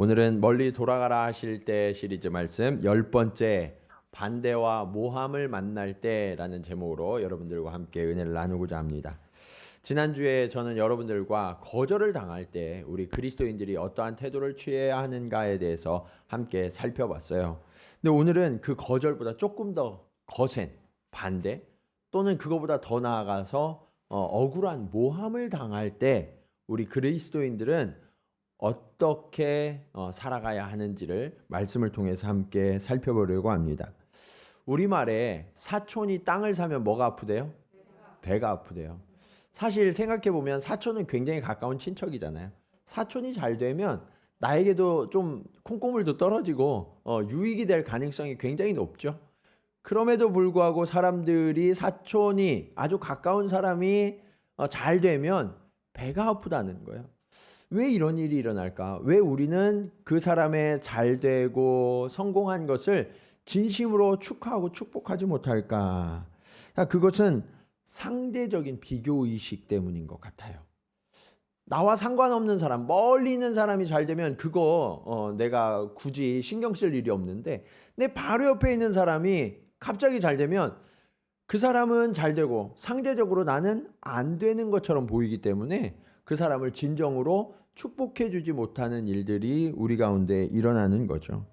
오늘은 멀리 돌아가라 하실 때 시리즈 말씀 10번째 반대와 모함을 만날 때라는 제목으로 여러분들과 함께 은혜를 나누고자 합니다. 지난주에 저는 여러분들과 거절을 당할 때 우리 그리스도인들이 어떠한 태도를 취해야 하는가에 대해서 함께 살펴봤어요. 근데 오늘은 그 거절보다 조금 더 거센 반대 또는 그거보다 더 나아가서 억울한 모함을 당할 때 우리 그리스도인들은 어떻게 살아가야 하는지를 말씀을 통해서 함께 살펴보려고 합니다. 우리말에 사촌이 땅을 사면 뭐가 아프대요? 배가 아프대요. 사실 생각해보면 사촌은 굉장히 가까운 친척이잖아요. 사촌이 잘 되면 나에게도 좀 콩고물도 떨어지고 유익이 될 가능성이 굉장히 높죠. 그럼에도 불구하고 사람들이 사촌이 아주 가까운 사람이 잘 되면 배가 아프다는 거예요. 왜 이런 일이 일어날까? 왜 우리는 그 사람의 잘 되고 성공한 것을 진심으로 축하하고 축복하지 못할까? 그것은 상대적인 비교의식 때문인 것 같아요. 나와 상관없는 사람, 멀리 있는 사람이 잘 되면 그거 내가 굳이 신경 쓸 일이 없는데 내 바로 옆에 있는 사람이 갑자기 잘 되면 그 사람은 잘 되고 상대적으로 나는 안 되는 것처럼 보이기 때문에 그 사람을 진정으로 축복해 주지 못하는 일들이 우리 가운데 일어나는 거죠.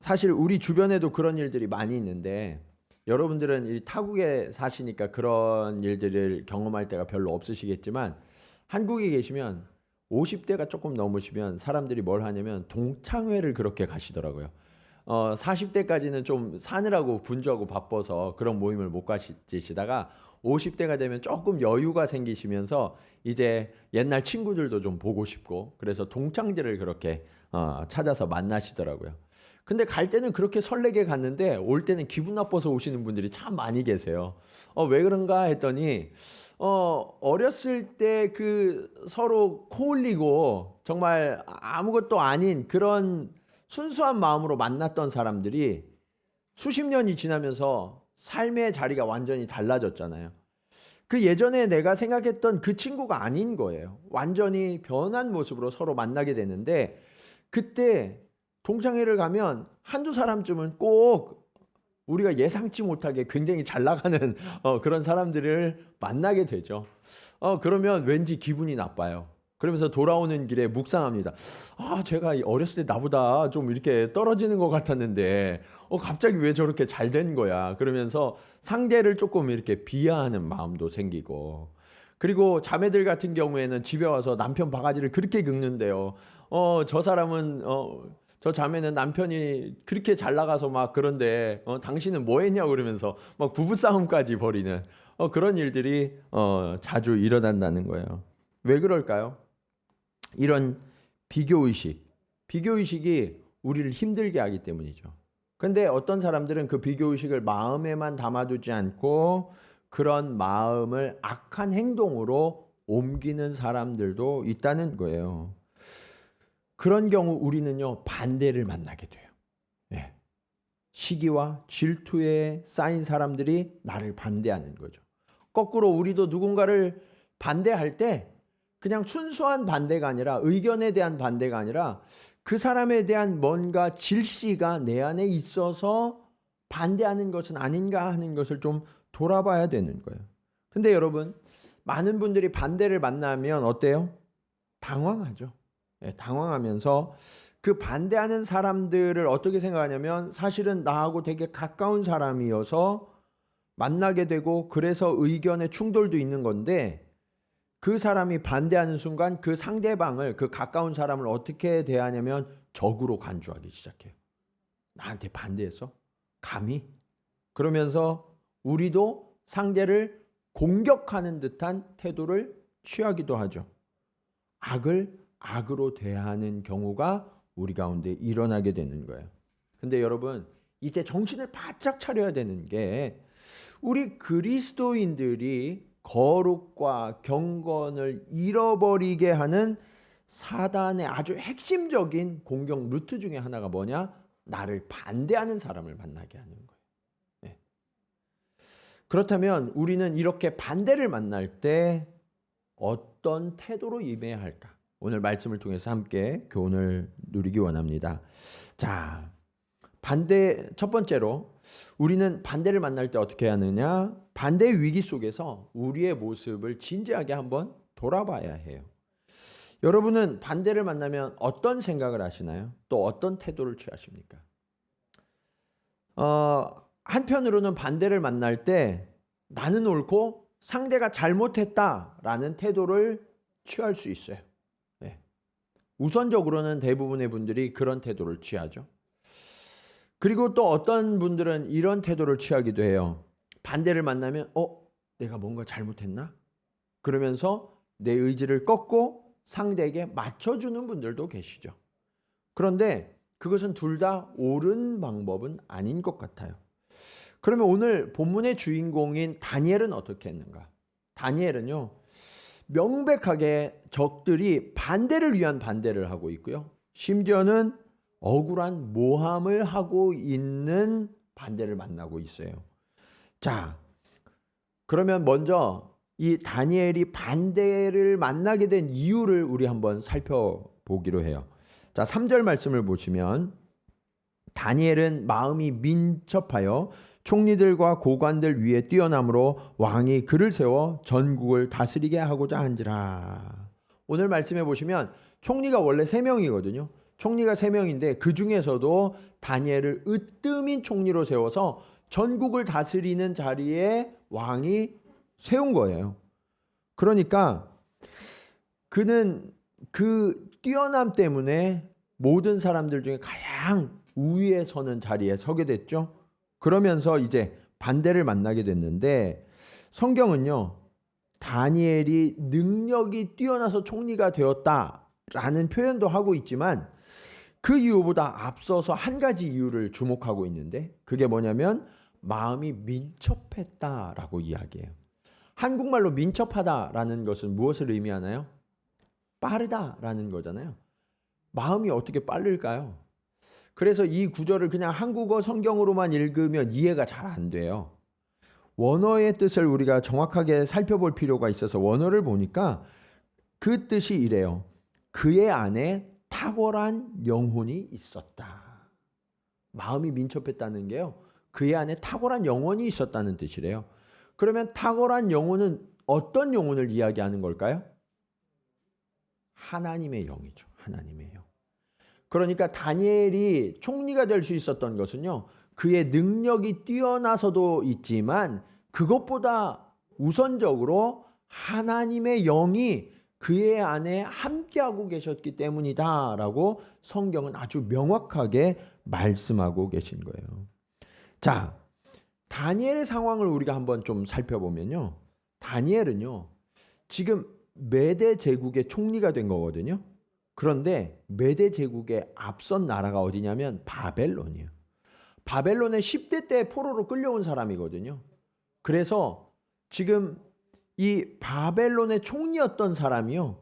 사실 우리 주변에도 그런 일들이 많이 있는데 여러분들은 이 타국에 사시니까 그런 일들을 경험할 때가 별로 없으시겠지만 한국에 계시면 50대가 조금 넘으시면 사람들이 뭘 하냐면 동창회를 그렇게 가시더라고요. 40대까지는 좀 사느라고 분주하고 바빠서 그런 모임을 못 가시다가 50대가 되면 조금 여유가 생기시면서 이제 옛날 친구들도 좀 보고 싶고 그래서 동창들을 그렇게 찾아서 만나시더라고요. 근데 갈 때는 그렇게 설레게 갔는데 올 때는 기분 나빠서 오시는 분들이 참 많이 계세요. 왜 그런가 했더니 어렸을 때 그 서로 코 흘리고 정말 아무것도 아닌 그런 순수한 마음으로 만났던 사람들이 수십 년이 지나면서 삶의 자리가 완전히 달라졌잖아요. 그 예전에 내가 생각했던 그 친구가 아닌 거예요. 완전히 변한 모습으로 서로 만나게 되는데 그때 동창회를 가면 한두 사람쯤은 꼭 우리가 예상치 못하게 굉장히 잘 나가는 그런 사람들을 만나게 되죠. 그러면 왠지 기분이 나빠요. 그러면서 돌아오는 길에 묵상합니다. 제가 어렸을 때 나보다 좀 이렇게 떨어지는 것 같았는데 갑자기 왜 저렇게 잘 된 거야. 그러면서 상대를 조금 이렇게 비하하는 마음도 생기고 그리고 자매들 같은 경우에는 집에 와서 남편 바가지를 그렇게 긁는데요. 저 사람은 저 자매는 남편이 그렇게 잘 나가서 막 그런데 당신은 뭐 했냐고 그러면서 막 부부싸움까지 벌이는 그런 일들이 자주 일어난다는 거예요. 왜 그럴까요? 이런 비교의식이 우리를 힘들게 하기 때문이죠. 근데 어떤 사람들은 그 비교의식을 마음에만 담아두지 않고 그런 마음을 악한 행동으로 옮기는 사람들도 있다는 거예요. 그런 경우 우리는요, 반대를 만나게 돼요. 예. 시기와 질투에 쌓인 사람들이 나를 반대하는 거죠. 거꾸로 우리도 누군가를 반대할 때 그냥 순수한 반대가 아니라 의견에 대한 반대가 아니라 그 사람에 대한 뭔가 질시가 내 안에 있어서 반대하는 것은 아닌가 하는 것을 좀 돌아봐야 되는 거예요. 근데 여러분, 많은 분들이 반대를 만나면 어때요? 당황하죠. 당황하면서 그 반대하는 사람들을 어떻게 생각하냐면 사실은 나하고 되게 가까운 사람이어서 만나게 되고 그래서 의견의 충돌도 있는 건데 그 사람이 반대하는 순간 그 상대방을 그 가까운 사람을 어떻게 대하냐면 적으로 간주하기 시작해요. 나한테 반대했어? 감히? 그러면서 우리도 상대를 공격하는 듯한 태도를 취하기도 하죠. 악을 악으로 대하는 경우가 우리 가운데 일어나게 되는 거예요. 근데 여러분, 이때 정신을 바짝 차려야 되는 게 우리 그리스도인들이 거룩과 경건을 잃어버리게 하는 사단의 아주 핵심적인 공격 루트 중에 하나가 뭐냐? 나를 반대하는 사람을 만나게 하는 거예요. 네. 그렇다면 우리는 이렇게 반대를 만날 때 어떤 태도로 임해야 할까? 오늘 말씀을 통해서 함께 교훈을 누리기 원합니다. 자, 첫 번째로 우리는 반대를 만날 때 어떻게 하느냐? 반대의 위기 속에서 우리의 모습을 진지하게 한번 돌아봐야 해요. 여러분은 반대를 만나면 어떤 생각을 하시나요? 또 어떤 태도를 취하십니까? 한편으로는 반대를 만날 때 나는 옳고 상대가 잘못했다라는 태도를 취할 수 있어요. 네. 우선적으로는 대부분의 분들이 그런 태도를 취하죠. 그리고 또 어떤 분들은 이런 태도를 취하기도 해요. 반대를 만나면 내가 뭔가 잘못했나? 그러면서 내 의지를 꺾고 상대에게 맞춰주는 분들도 계시죠. 그런데 그것은 둘 다 옳은 방법은 아닌 것 같아요. 그러면 오늘 본문의 주인공인 다니엘은 어떻게 했는가? 다니엘은요, 명백하게 적들이 반대를 위한 반대를 하고 있고요. 심지어는 억울한 모함을 하고 있는 반대를 만나고 있어요. 자, 그러면 먼저 이 다니엘이 반대를 만나게 된 이유를 우리 한번 살펴보기로 해요. 자, 3절 말씀을 보시면 다니엘은 마음이 민첩하여 총리들과 고관들 위에 뛰어남으로 왕이 그를 세워 전국을 다스리게 하고자 한지라. 오늘 말씀해 보시면 총리가 원래 3명이거든요. 총리가 3명인데 그 중에서도 다니엘을 으뜸인 총리로 세워서 전국을 다스리는 자리에 왕이 세운 거예요. 그러니까 그는 그 뛰어남 때문에 모든 사람들 중에 가장 우위에 서는 자리에 서게 됐죠. 그러면서 이제 반대를 만나게 됐는데 성경은요, 다니엘이 능력이 뛰어나서 총리가 되었다라는 표현도 하고 있지만 그 이유보다 앞서서 한 가지 이유를 주목하고 있는데 그게 뭐냐면 마음이 민첩했다라고 이야기해요. 한국말로 민첩하다라는 것은 무엇을 의미하나요? 빠르다라는 거잖아요. 마음이 어떻게 빠를까요? 그래서 이 구절을 그냥 한국어 성경으로만 읽으면 이해가 잘 안 돼요. 원어의 뜻을 우리가 정확하게 살펴볼 필요가 있어서 원어를 보니까 그 뜻이 이래요. 그의 안에 탁월한 영혼이 있었다. 마음이 민첩했다는 게요, 그의 안에 탁월한 영혼이 있었다는 뜻이래요. 그러면 탁월한 영혼은 어떤 영혼을 이야기하는 걸까요? 하나님의 영이죠. 하나님의 영. 그러니까 다니엘이 총리가 될 수 있었던 것은요, 그의 능력이 뛰어나서도 있지만 그것보다 우선적으로 하나님의 영이 그의 안에 함께하고 계셨기 때문이다라고 성경은 아주 명확하게 말씀하고 계신 거예요. 자, 다니엘의 상황을 우리가 한번 좀 살펴보면요, 다니엘은요 지금 메대 제국의 총리가 된 거거든요. 그런데 메대 제국의 앞선 나라가 어디냐면 바벨론이에요. 바벨론의 10대 때 포로로 끌려온 사람이거든요. 그래서 지금 이 바벨론의 총리였던 사람이요,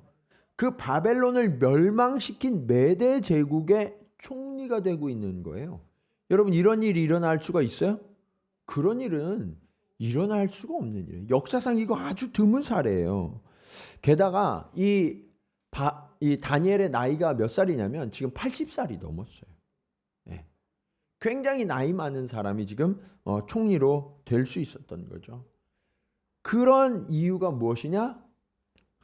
그 바벨론을 멸망시킨 메대 제국의 총리가 되고 있는 거예요. 여러분, 이런 일이 일어날 수가 있어요? 그런 일은 일어날 수가 없는 일이에요. 역사상 이거 아주 드문 사례예요. 게다가 이 다니엘의 나이가 몇 살이냐면 지금 80살이 넘었어요. 예. 굉장히 나이 많은 사람이 지금 총리로 될 수 있었던 거죠. 그런 이유가 무엇이냐?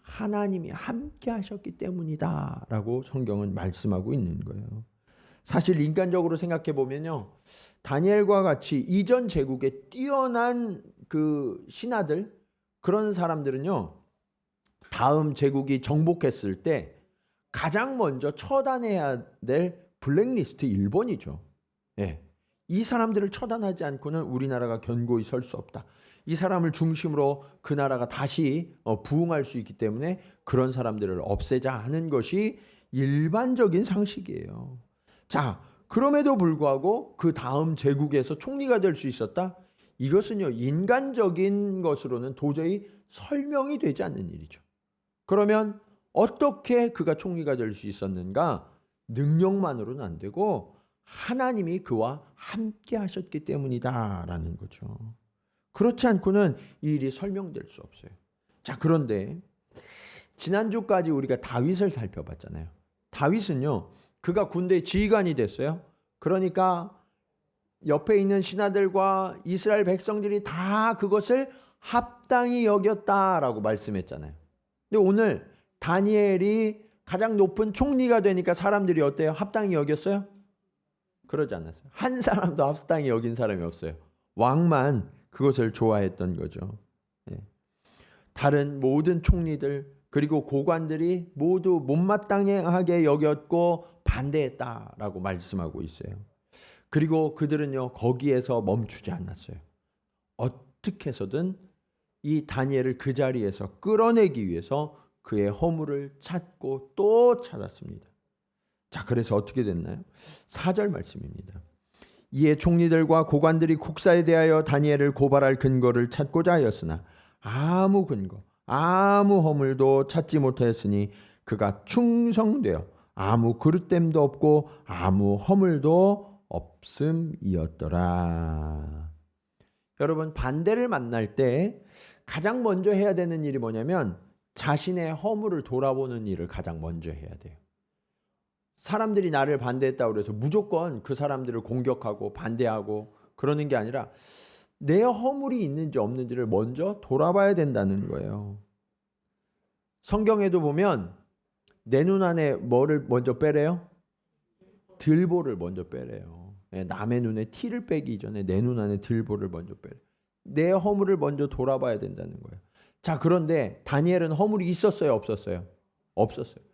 하나님이 함께 하셨기 때문이다 라고 성경은 말씀하고 있는 거예요. 사실 인간적으로 생각해 보면요, 다니엘과 같이 이전 제국에 뛰어난 그 신하들, 그런 사람들은요, 다음 제국이 정복했을 때 가장 먼저 처단해야 될 블랙리스트 1번이죠. 예. 이 사람들을 처단하지 않고는 우리나라가 견고히 설 수 없다. 이 사람을 중심으로 그 나라가 다시 부흥할 수 있기 때문에 그런 사람들을 없애자 하는 것이 일반적인 상식이에요. 자, 그럼에도 불구하고 그 다음 제국에서 총리가 될 수 있었다? 이것은요, 인간적인 것으로는 도저히 설명이 되지 않는 일이죠. 그러면 어떻게 그가 총리가 될 수 있었는가? 능력만으로는 안 되고 하나님이 그와 함께 하셨기 때문이다라는 거죠. 그렇지 않고는 이 일이 설명될 수 없어요. 자, 그런데 지난주까지 우리가 다윗을 살펴봤잖아요. 다윗은요, 그가 군대 지휘관이 됐어요. 그러니까 옆에 있는 신하들과 이스라엘 백성들이 다 그것을 합당히 여겼다라고 말씀했잖아요. 근데 오늘 다니엘이 가장 높은 총리가 되니까 사람들이 어때요? 합당히 여겼어요? 그러지 않았어요. 한 사람도 합당히 여긴 사람이 없어요. 왕만 그것을 좋아했던 거죠. 다른 모든 총리들 그리고 고관들이 모두 못마땅하게 여겼고 반대했다라고 말씀하고 있어요. 그리고 그들은요, 거기에서 멈추지 않았어요. 어떻게 해서든 이 다니엘을 그 자리에서 끌어내기 위해서 그의 허물을 찾고 또 찾았습니다. 자, 그래서 어떻게 됐나요? 4절 말씀입니다. 이에 총리들과 고관들이 국사에 대하여 다니엘을 고발할 근거를 찾고자 하였으나 아무 근거, 아무 허물도 찾지 못하였으니 그가 충성되어 아무 그릇됨도 없고 아무 허물도 없음이었더라. 여러분, 반대를 만날 때 가장 먼저 해야 되는 일이 뭐냐면 자신의 허물을 돌아보는 일을 가장 먼저 해야 돼요. 사람들이 나를 반대했다고 해서 무조건 그 사람들을 공격하고 반대하고 그러는 게 아니라 내 허물이 있는지 없는지를 먼저 돌아봐야 된다는 거예요. 성경에도 보면 내 눈 안에 뭐를 먼저 빼래요? 들보를 먼저 빼래요. 남의 눈에 티를 빼기 전에 내 눈 안에 들보를 먼저 빼래요. 내 허물을 먼저 돌아봐야 된다는 거예요. 자, 그런데 다니엘은 허물이 있었어요, 없었어요? 없었어요.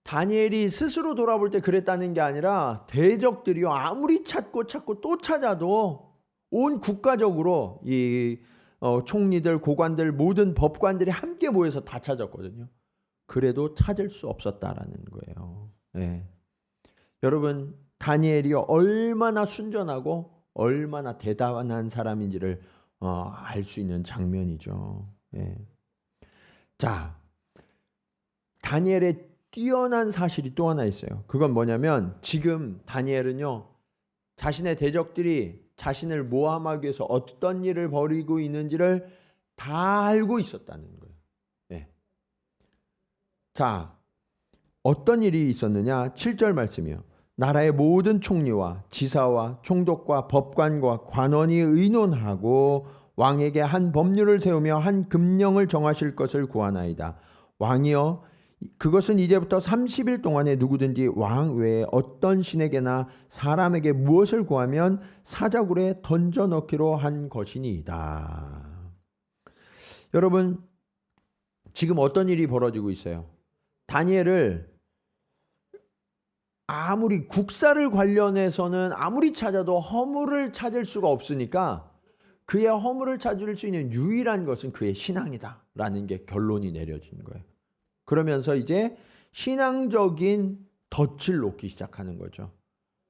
다니엘이 스스로 돌아볼 때 그랬다는 게 아니라 대적들이요, 아무리 찾고 또 찾아도 온 국가적으로 이 총리들, 고관들, 모든 법관들이 함께 모여서 다 찾았거든요. 그래도 찾을 수 없었다라는 거예요. 네. 여러분, 다니엘이 얼마나 순전하고 얼마나 대단한 사람인지를 알 수 있는 장면이죠. 네. 자, 다니엘의 뛰어난 사실이 또 하나 있어요. 그건 뭐냐면 지금 다니엘은요, 자신의 대적들이 자신을 모함하기 위해서 어떤 일을 벌이고 있는지를 다 알고 있었다는 거예요. 네. 자, 어떤 일이 있었느냐? 7절 말씀이요. 나라의 모든 총리와 지사와 총독과 법관과 관원이 의논하고 왕에게 한 법률을 세우며 한 금령을 정하실 것을 구하나이다. 왕이여, 그것은 이제부터 30일 동안에 누구든지 왕 외에 어떤 신에게나 사람에게 무엇을 구하면 사자굴에 던져 넣기로 한 것이니이다. 여러분, 지금 어떤 일이 벌어지고 있어요? 다니엘을 아무리 국사를 관련해서는 아무리 찾아도 허물을 찾을 수가 없으니까 그의 허물을 찾을 수 있는 유일한 것은 그의 신앙이다라는 게 결론이 내려진 거예요. 그러면서 이제 신앙적인 덫을 놓기 시작하는 거죠.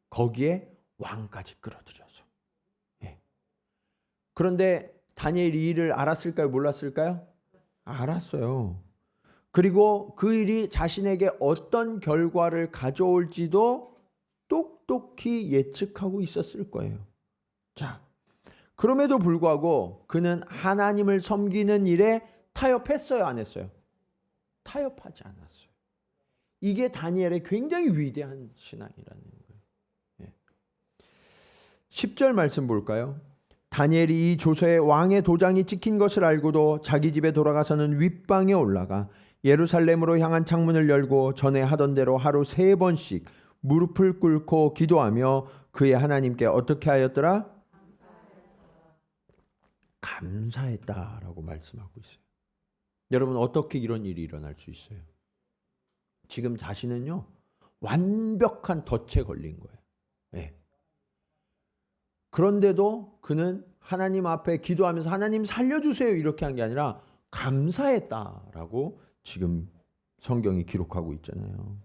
거기에 왕까지 끌어들여서. 예. 그런데 다니엘이 이 일을 알았을까요? 몰랐을까요? 알았어요. 그리고 그 일이 자신에게 어떤 결과를 가져올지도 똑똑히 예측하고 있었을 거예요. 자, 그럼에도 불구하고 그는 하나님을 섬기는 일에 타협했어요, 안 했어요? 타협하지 않았어요. 이게 다니엘의 굉장히 위대한 신앙이라는 거예요. 예. 10절 말씀 볼까요? 다니엘이 이 조서에 왕의 도장이 찍힌 것을 알고도 자기 집에 돌아가서는 윗방에 올라가 예루살렘으로 향한 창문을 열고 전에 하던 대로 하루 3번씩 무릎을 꿇고 기도하며 그의 하나님께 어떻게 하였더라? 감사했다라고 말씀하고 있어요. 여러분, 어떻게 이런 일이 일어날 수 있어요? 지금 자신은요, 완벽한 덫에 걸린 거예요. 네. 그런데도 그는 하나님 앞에 기도하면서 하나님 살려주세요 이렇게 한 게 아니라 감사했다라고 지금 성경이 기록하고 있잖아요.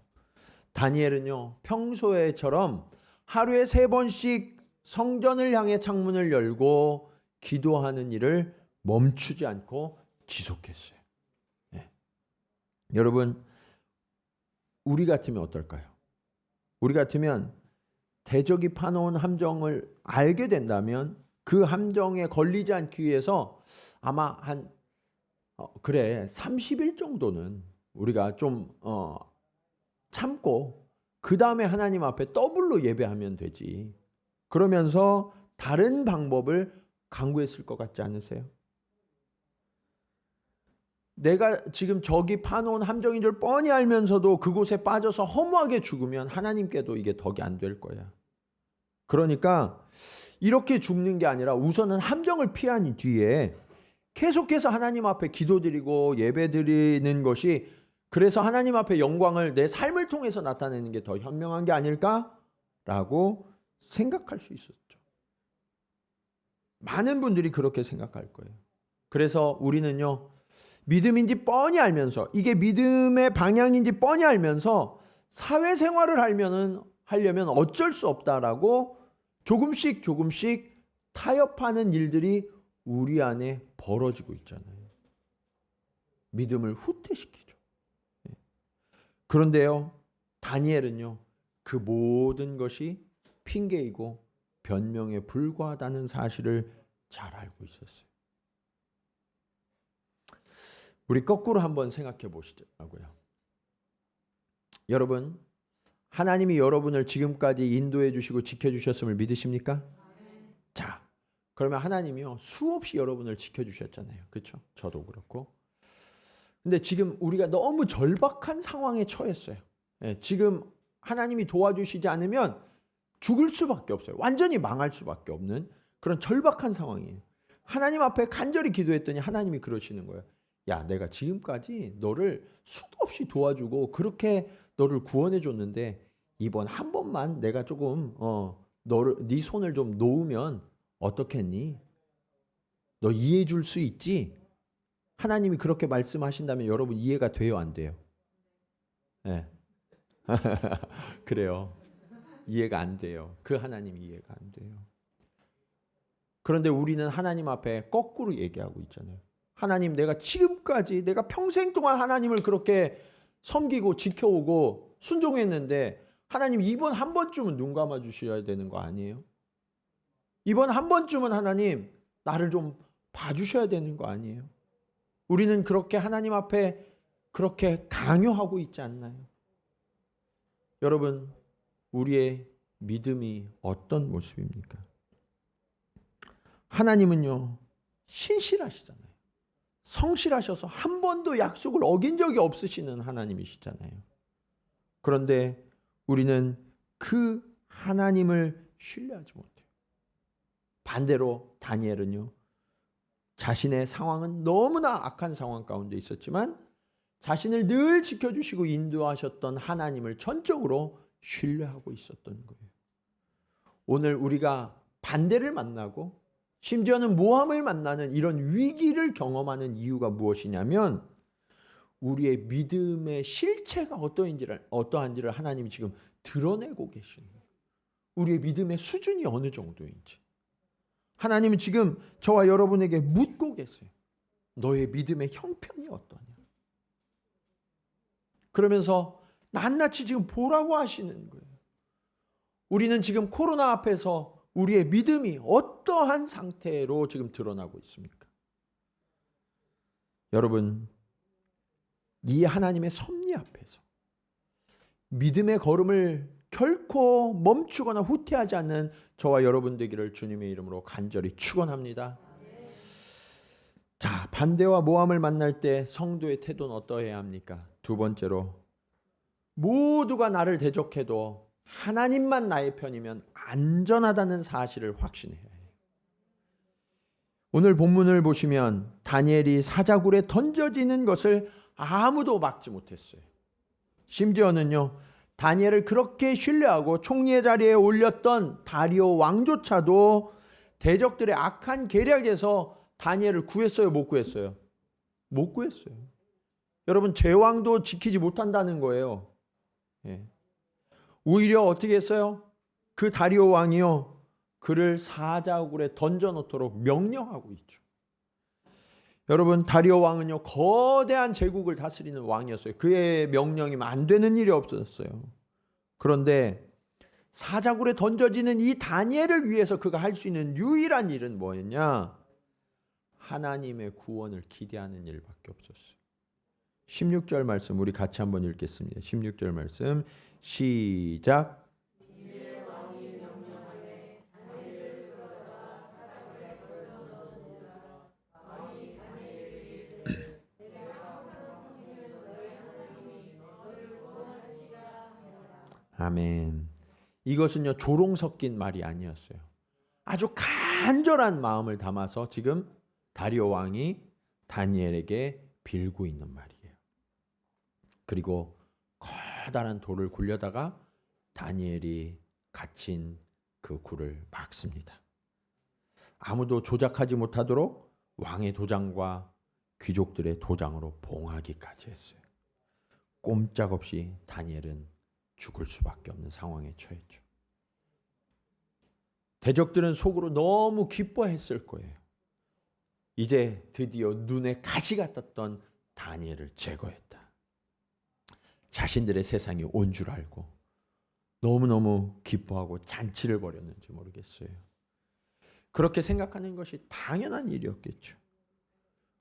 다니엘은요, 평소에처럼 하루에 3번씩 성전을 향해 창문을 열고 기도하는 일을 멈추지 않고 지속했어요. 네. 여러분, 우리 같으면 어떨까요? 우리 같으면 대적이 파놓은 함정을 알게 된다면 그 함정에 걸리지 않기 위해서 아마 한 그래 30일 정도는 우리가 좀 참고 그 다음에 하나님 앞에 더블로 예배하면 되지. 그러면서 다른 방법을 강구했을 것 같지 않으세요? 내가 지금 저기 파놓은 함정인 줄 뻔히 알면서도 그곳에 빠져서 허무하게 죽으면 하나님께도 이게 덕이 안 될 거야. 그러니까 이렇게 죽는 게 아니라 우선은 함정을 피한 뒤에 계속해서 하나님 앞에 기도드리고 예배드리는 것이, 그래서 하나님 앞에 영광을 내 삶을 통해서 나타내는 게 더 현명한 게 아닐까라고 생각할 수 있었죠. 많은 분들이 그렇게 생각할 거예요. 그래서 우리는요, 믿음인지 뻔히 알면서, 이게 믿음의 방향인지 뻔히 알면서 사회생활을 하려면 어쩔 수 없다라고 조금씩 타협하는 일들이 우리 안에 벌어지고 있잖아요. 믿음을 후퇴시키죠. 그런데요, 다니엘은요, 그 모든 것이 핑계이고 변명에 불과하다는 사실을 잘 알고 있었어요. 우리 거꾸로 한번 생각해 보시자고요. 여러분, 하나님이 여러분을 지금까지 인도해 주시고 지켜주셨음을 믿으십니까? 자, 그러면 하나님이요, 수없이 여러분을 지켜주셨잖아요. 그렇죠? 저도 그렇고. 근데 지금 우리가 너무 절박한 상황에 처했어요. 지금 하나님이 도와주시지 않으면 죽을 수밖에 없어요. 완전히 망할 수밖에 없는 그런 절박한 상황이에요. 하나님 앞에 간절히 기도했더니 하나님이 그러시는 거예요. 야, 내가 지금까지 너를 수도 없이 도와주고 그렇게 너를 구원해 줬는데 이번 한 번만 내가 조금 네 손을 좀 놓으면 어떻겠니? 너 이해해 줄 수 있지? 하나님이 그렇게 말씀하신다면 여러분 이해가 돼요, 안 돼요? 네. 그래요. 이해가 안 돼요. 그 하나님이 이해가 안 돼요. 그런데 우리는 하나님 앞에 거꾸로 얘기하고 있잖아요. 하나님, 내가 지금까지 내가 평생 동안 하나님을 그렇게 섬기고 지켜오고 순종했는데 하나님 이번 한 번쯤은 눈 감아 주셔야 되는 거 아니에요? 이번 한 번쯤은 하나님 나를 좀 봐주셔야 되는 거 아니에요? 우리는 그렇게 하나님 앞에 그렇게 강요하고 있지 않나요? 여러분, 우리의 믿음이 어떤 모습입니까? 하나님은요, 신실하시잖아요. 성실하셔서 한 번도 약속을 어긴 적이 없으시는 하나님이시잖아요. 그런데 우리는 그 하나님을 신뢰하지 못해요. 반대로 다니엘은요, 자신의 상황은 너무나 악한 상황 가운데 있었지만 자신을 늘 지켜주시고 인도하셨던 하나님을 전적으로 신뢰하고 있었던 거예요. 오늘 우리가 반대를 만나고 심지어는 모함을 만나는 이런 위기를 경험하는 이유가 무엇이냐면 우리의 믿음의 실체가 어떠한지를 하나님이 지금 드러내고 계시는 거예요. 우리의 믿음의 수준이 어느 정도인지. 하나님은 지금 저와 여러분에게 묻고 계세요. 너의 믿음의 형편이 어떠냐? 그러면서 낱낱이 지금 보라고 하시는 거예요. 우리는 지금 코로나 앞에서 우리의 믿음이 어떠한 상태로 지금 드러나고 있습니까? 여러분, 이 하나님의 섭리 앞에서 믿음의 걸음을 결코 멈추거나 후퇴하지 않는 저와 여러분 되기를 주님의 이름으로 간절히 축원합니다. 자, 반대와 모함을 만날 때 성도의 태도는 어떠해야 합니까? 두 번째로, 모두가 나를 대적해도 하나님만 나의 편이면 안전하다는 사실을 확신해야 해요. 오늘 본문을 보시면 다니엘이 사자굴에 던져지는 것을 아무도 막지 못했어요. 심지어는요, 다니엘을 그렇게 신뢰하고 총리의 자리에 올렸던 다리오 왕조차도 대적들의 악한 계략에서 다니엘을 구했어요, 못 구했어요? 못 구했어요. 여러분, 제왕도 지키지 못한다는 거예요. 오히려 어떻게 했어요? 그 다리오 왕이요, 그를 사자굴에 던져놓도록 명령하고 있죠. 여러분, 다리오 왕은요, 거대한 제국을 다스리는 왕이었어요. 그의 명령이면 안 되는 일이 없었어요. 그런데 사자굴에 던져지는 이 다니엘을 위해서 그가 할 수 있는 유일한 일은 뭐였냐? 하나님의 구원을 기대하는 일밖에 없었어요. 16절 말씀 우리 같이 한번 읽겠습니다. 16절 말씀 시작. 아멘. 이것은요 조롱 섞인 말이 아니었어요. 아주 간절한 마음을 담아서 지금 다리오 왕이 다니엘에게 빌고 있는 말이에요. 그리고 커다란 돌을 굴려다가 다니엘이 갇힌 그 굴을 막습니다. 아무도 조작하지 못하도록 왕의 도장과 귀족들의 도장으로 봉하기까지 했어요. 꼼짝없이 다니엘은 죽을 수밖에 없는 상황에 처했죠. 대적들은 속으로 너무 기뻐했을 거예요. 이제 드디어 눈에 가시가 떴던 다니엘을 제거했다. 자신들의 세상이 온 줄 알고 너무너무 기뻐하고 잔치를 벌였는지 모르겠어요. 그렇게 생각하는 것이 당연한 일이었겠죠.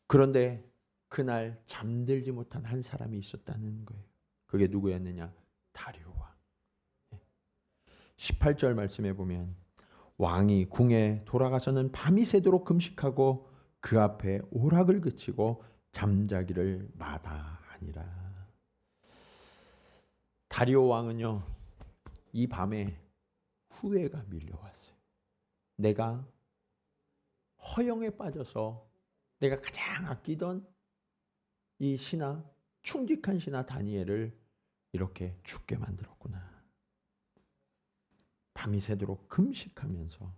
그런데 그날 잠들지 못한 한 사람이 있었다는 거예요. 그게 누구였느냐? 다리오 왕. 18절 말씀에 보면 왕이 궁에 돌아가서는 밤이 새도록 금식하고 그 앞에 오락을 그치고 잠자기를 마다하니라. 다리오 왕은요 이 밤에 후회가 밀려왔어요. 내가 허영에 빠져서 내가 가장 아끼던 이 신하, 충직한 신하 다니엘을 이렇게 죽게 만들었구나. 밤이 새도록 금식하면서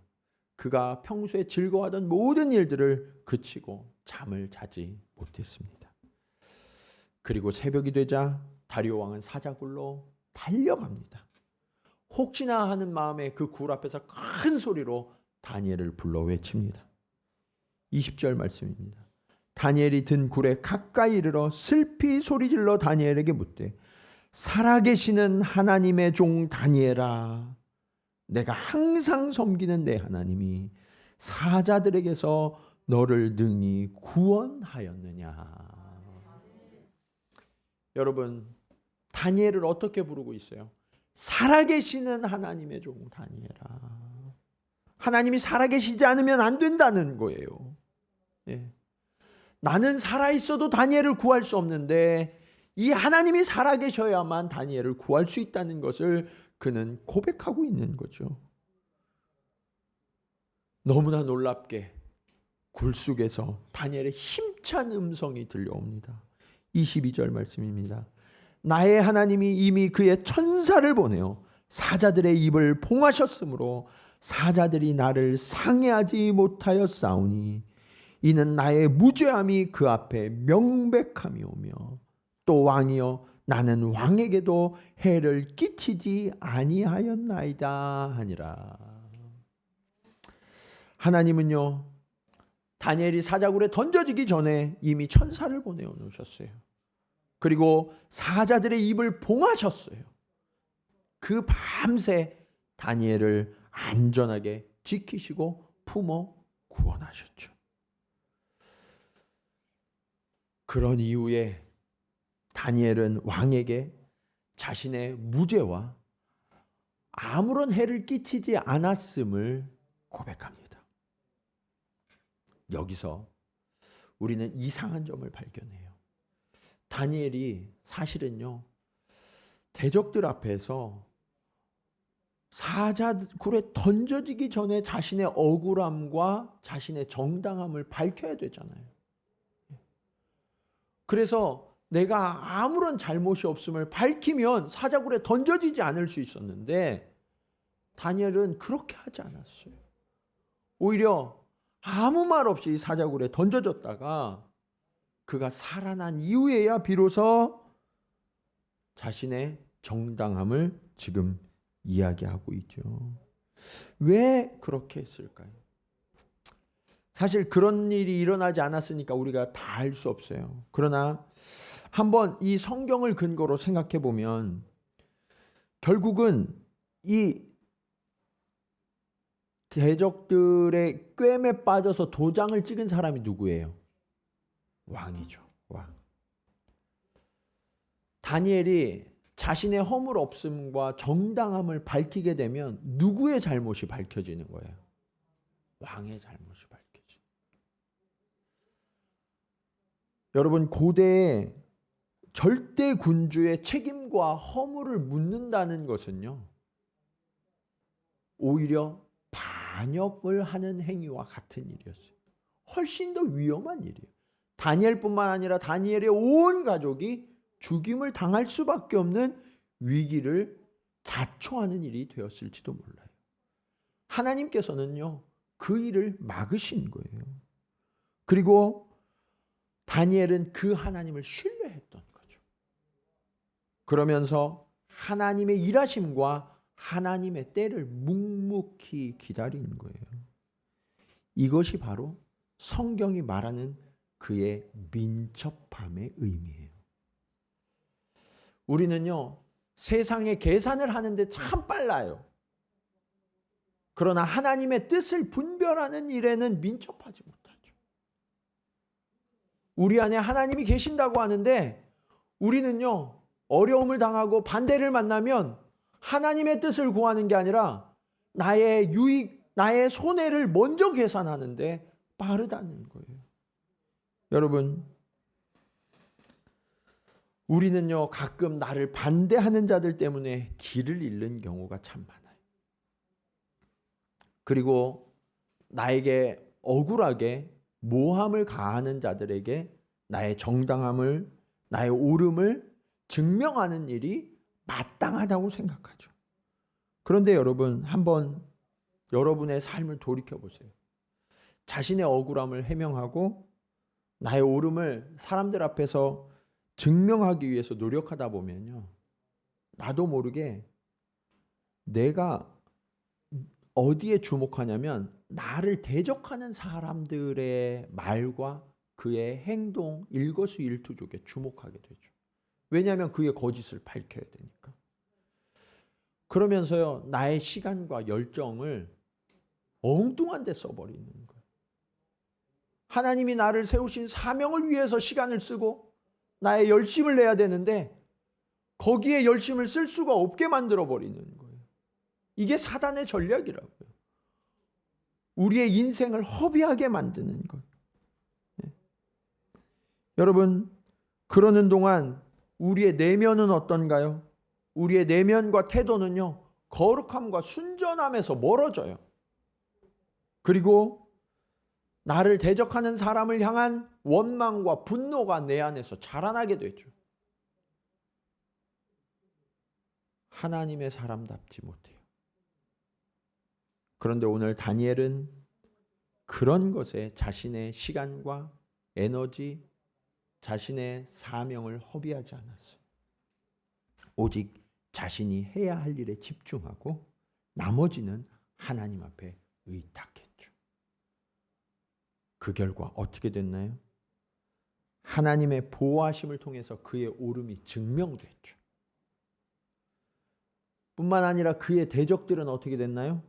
그가 평소에 즐거워하던 모든 일들을 그치고 잠을 자지 못했습니다. 그리고 새벽이 되자 다리오 왕은 사자굴로 달려갑니다. 혹시나 하는 마음에 그 굴 앞에서 큰 소리로 다니엘을 불러 외칩니다. 20절 말씀입니다. 다니엘이 든 굴에 가까이 이르러 슬피 소리질러 다니엘에게 묻되 살아계시는 하나님의 종 다니엘아, 내가 항상 섬기는 내 하나님이 사자들에게서 너를 능히 구원하였느냐. 여러분, 다니엘을 어떻게 부르고 있어요? 살아계시는 하나님의 종 다니엘아. 하나님이 살아계시지 않으면 안 된다는 거예요. 예. 나는 살아있어도 다니엘을 구할 수 없는데 이 하나님이 살아계셔야만 다니엘을 구할 수 있다는 것을 그는 고백하고 있는 거죠. 너무나 놀랍게 굴 속에서 다니엘의 힘찬 음성이 들려옵니다. 22절 말씀입니다. 나의 하나님이 이미 그의 천사를 보내어 사자들의 입을 봉하셨으므로 사자들이 나를 상해하지 못하였사오니 이는 나의 무죄함이 그 앞에 명백함이오며 또 왕이여 나는 왕에게도 해를 끼치지 아니하였나이다 하니라. 하나님은요 다니엘이 사자굴에 던져지기 전에 이미 천사를 보내어 놓으셨어요. 그리고 사자들의 입을 봉하셨어요. 그 밤새 다니엘을 안전하게 지키시고 품어 구원하셨죠. 그런 이후에 다니엘은 왕에게 자신의 무죄와 아무런 해를 끼치지 않았음을 고백합니다. 여기서 우리는 이상한 점을 발견해요. 다니엘이 사실은요 대적들 앞에서 사자굴에 던져지기 전에 자신의 억울함과 자신의 정당함을 밝혀야 되잖아요. 그래서 내가 아무런 잘못이 없음을 밝히면 사자굴에 던져지지 않을 수 있었는데 다니엘은 그렇게 하지 않았어요. 오히려 아무 말 없이 사자굴에 던져졌다가 그가 살아난 이후에야 비로소 자신의 정당함을 지금 이야기하고 있죠. 왜 그렇게 했을까요? 사실 그런 일이 일어나지 않았으니까 우리가 다 알 수 없어요. 그러나 한번 이 성경을 근거로 생각해 보면 결국은 이 대적들의 꿰매 빠져서 도장을 찍은 사람이 누구예요? 왕이죠. 왕. 다니엘이 자신의 허물 없음과 정당함을 밝히게 되면 누구의 잘못이 밝혀지는 거예요? 왕의 잘못이 밝혀지는. 여러분, 고대의 절대 군주의 책임과 허물을 묻는다는 것은요, 오히려 반역을 하는 행위와 같은 일이었어요. 훨씬 더 위험한 일이에요. 다니엘뿐만 아니라 다니엘의 온 가족이 죽임을 당할 수밖에 없는 위기를 자초하는 일이 되었을지도 몰라요. 하나님께서는요, 그 일을 막으신 거예요. 그리고 다니엘은 그 하나님을 신뢰했던 거죠. 그러면서 하나님의 일하심과 하나님의 때를 묵묵히 기다리는 거예요. 이것이 바로 성경이 말하는 그의 민첩함의 의미예요. 우리는요, 세상의 계산을 하는데 참 빨라요. 그러나 하나님의 뜻을 분별하는 일에는 민첩하지 못하죠. 우리 안에 하나님이 계신다고 하는데 우리는요, 어려움을 당하고 반대를 만나면 하나님의 뜻을 구하는 게 아니라 나의 유익, 나의 손해를 먼저 계산하는데 빠르다는 거예요. 여러분, 우리는요, 가끔 나를 반대하는 자들 때문에 길을 잃는 경우가 참 많아요. 그리고 나에게 억울하게 모함을 가하는 자들에게 나의 정당함을, 나의 옳음을 증명하는 일이 마땅하다고 생각하죠. 그런데 여러분, 한번 여러분의 삶을 돌이켜보세요. 자신의 억울함을 해명하고 나의 옳음을 사람들 앞에서 증명하기 위해서 노력하다 보면요, 나도 모르게 내가 어디에 주목하냐면 나를 대적하는 사람들의 말과 그의 행동, 일거수일투족에 주목하게 되죠. 왜냐하면 그의 거짓을 밝혀야 되니까. 그러면서요, 나의 시간과 열정을 엉뚱한 데 써버리는 거예요. 하나님이 나를 세우신 사명을 위해서 시간을 쓰고 나의 열심을 내야 되는데 거기에 열심을 쓸 수가 없게 만들어버리는 거예요. 이게 사단의 전략이라고요. 우리의 인생을 허비하게 만드는 것. 네. 여러분, 그러는 동안 우리의 내면은 어떤가요? 우리의 내면과 태도는요, 거룩함과 순전함에서 멀어져요. 그리고 나를 대적하는 사람을 향한 원망과 분노가 내 안에서 자라나게 되죠. 하나님의 사람답지 못해요. 그런데 오늘 다니엘은 그런 것에 자신의 시간과 에너지, 자신의 사명을 허비하지 않았어요. 오직 자신이 해야 할 일에 집중하고 나머지는 하나님 앞에 의탁했죠. 그 결과 어떻게 됐나요? 하나님의 보호하심을 통해서 그의 옳음이 증명됐죠. 뿐만 아니라 그의 대적들은 어떻게 됐나요?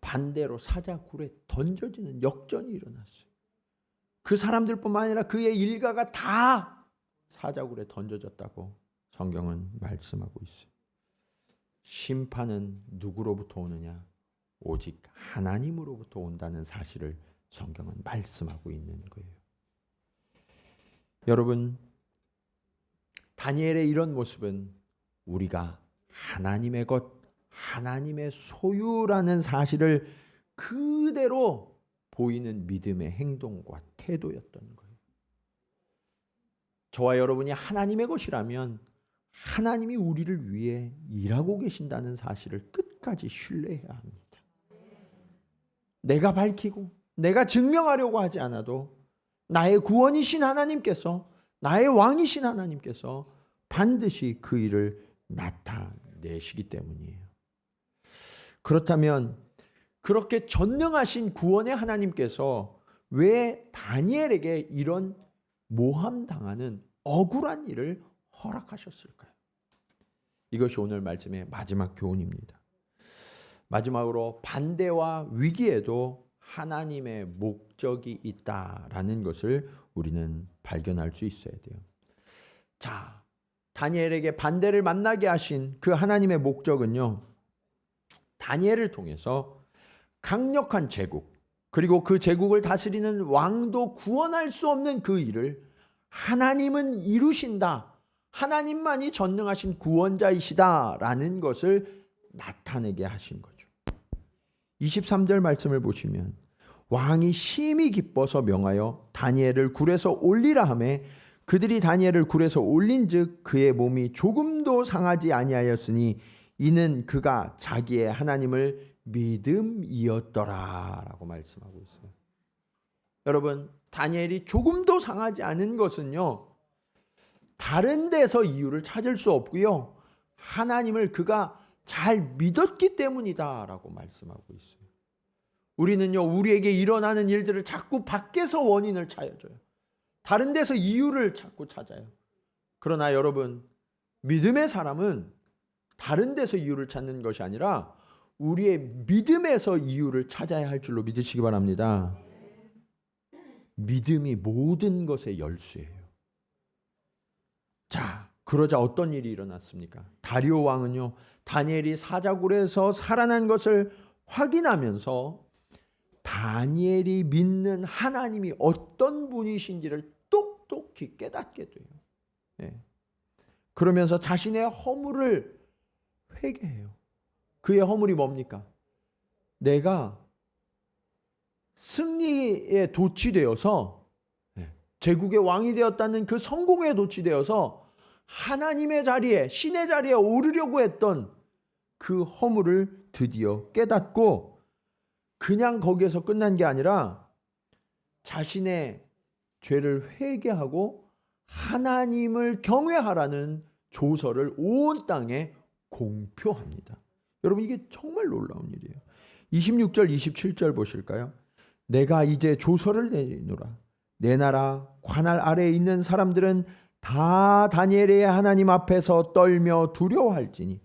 반대로 사자굴에 던져지는 역전이 일어났어요. 그 사람들뿐만 아니라 그의 일가가 다 사자굴에 던져졌다고 성경은 말씀하고 있어요. 심판은 누구로부터 오느냐? 오직 하나님으로부터 온다는 사실을 성경은 말씀하고 있는 거예요. 여러분, 다니엘의 이런 모습은 우리가 하나님의 것, 하나님의 소유라는 사실을 그대로 보이는 믿음의 행동과 태도였던 거예요. 저와 여러분이 하나님의 것이라면 하나님이 우리를 위해 일하고 계신다는 사실을 끝까지 신뢰해야 합니다. 내가 밝히고 내가 증명하려고 하지 않아도 나의 구원이신 하나님께서, 나의 왕이신 하나님께서 반드시 그 일을 나타내시기 때문이에요. 그렇다면 그렇게 전능하신 구원의 하나님께서 왜 다니엘에게 이런 모함당하는 억울한 일을 허락하셨을까요? 이것이 오늘 말씀의 마지막 교훈입니다. 마지막으로 반대와 위기에도 하나님의 목적이 있다라는 것을 우리는 발견할 수 있어야 돼요. 자, 다니엘에게 반대를 만나게 하신 그 하나님의 목적은요, 다니엘을 통해서 강력한 제국, 그리고 그 제국을 다스리는 왕도 구원할 수 없는 그 일을 하나님은 이루신다, 하나님만이 전능하신 구원자이시다라는 것을 나타내게 하신 거죠. 23절 말씀을 보시면 왕이 심히 기뻐서 명하여 다니엘을 굴에서 올리라 하매 그들이 다니엘을 굴에서 올린즉 그의 몸이 조금도 상하지 아니하였으니 이는 그가 자기의 하나님을 믿음이었더라라고 말씀하고 있어요. 여러분, 다니엘이 조금도 상하지 않은 것은요, 다른 데서 이유를 찾을 수 없고요, 하나님을 그가 잘 믿었기 때문이다라고 말씀하고 있어요. 우리는요, 우리에게 일어나는 일들을 자꾸 밖에서 원인을 찾아줘요. 다른 데서 이유를 자꾸 찾아요. 그러나 여러분, 믿음의 사람은 다른 데서 이유를 찾는 것이 아니라 우리의 믿음에서 이유를 찾아야 할 줄로 믿으시기 바랍니다. 믿음이 모든 것의 열쇠예요. 자, 그러자 어떤 일이 일어났습니까? 다리오 왕은요, 다니엘이 사자굴에서 살아난 것을 확인하면서 다니엘이 믿는 하나님이 어떤 분이신지를 똑똑히 깨닫게 돼요. 네. 그러면서 자신의 허물을 회개해요. 그의 허물이 뭡니까? 내가 승리에 도취되어서, 제국의 왕이 되었다는 그 성공에 도취되어서 하나님의 자리에, 신의 자리에 오르려고 했던 그 허물을 드디어 깨닫고 그냥 거기에서 끝난 게 아니라 자신의 죄를 회개하고 하나님을 경외하라는 조서를 온 땅에 공표합니다. 여러분, 이게 정말 놀라운 일이에요. 26절 27절 보실까요? 내가 이제 조서를 내리노라. 내 나라 관할 아래에 있는 사람들은 다 다니엘의 하나님 앞에서 떨며 두려워할지니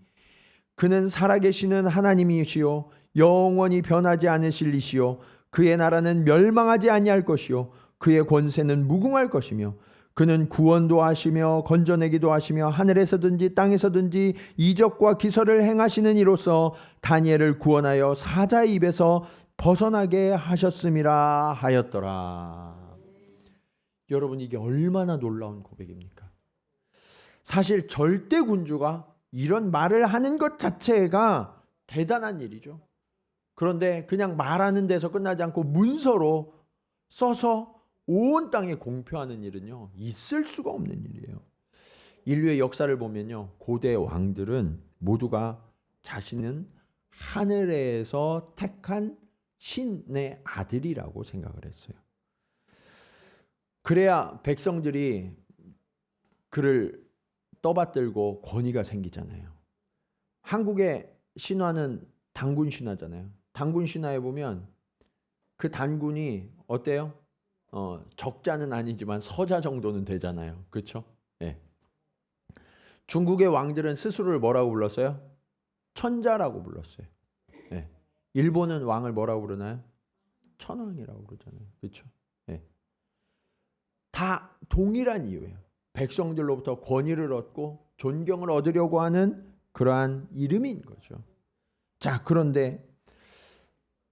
그는 살아계시는 하나님이시요 영원히 변하지 않으실 이시요 그의 나라는 멸망하지 아니할 것이요 그의 권세는 무궁할 것이며 그는 구원도 하시며 건져내기도 하시며 하늘에서든지 땅에서든지 이적과 기설을 행하시는 이로써 다니엘을 구원하여 사자의 입에서 벗어나게 하셨음이라 하였더라. 여러분, 이게 얼마나 놀라운 고백입니까? 사실 절대 군주가 이런 말을 하는 것 자체가 대단한 일이죠. 그런데 그냥 말하는 데서 끝나지 않고 문서로 써서 온 땅에 공표하는 일은요, 있을 수가 없는 일이에요. 인류의 역사를 보면요, 고대 왕들은 모두가 자신은 하늘에서 택한 신의 아들이라고 생각을 했어요. 그래야 백성들이 그를 떠받들고 권위가 생기잖아요. 한국의 신화는 단군 신화잖아요. 단군 신화에 보면 그 단군이 어때요? 적자는 아니지만 서자 정도는 되잖아요. 그렇죠? 네. 중국의 왕들은 스스로를 뭐라고 불렀어요? 천자라고 불렀어요. 네. 일본은 왕을 뭐라고 부르나요? 천왕이라고 그러잖아요. 그렇죠? 네. 다 동일한 이유예요. 백성들로부터 권위를 얻고 존경을 얻으려고 하는 그러한 이름인 거죠. 자, 그런데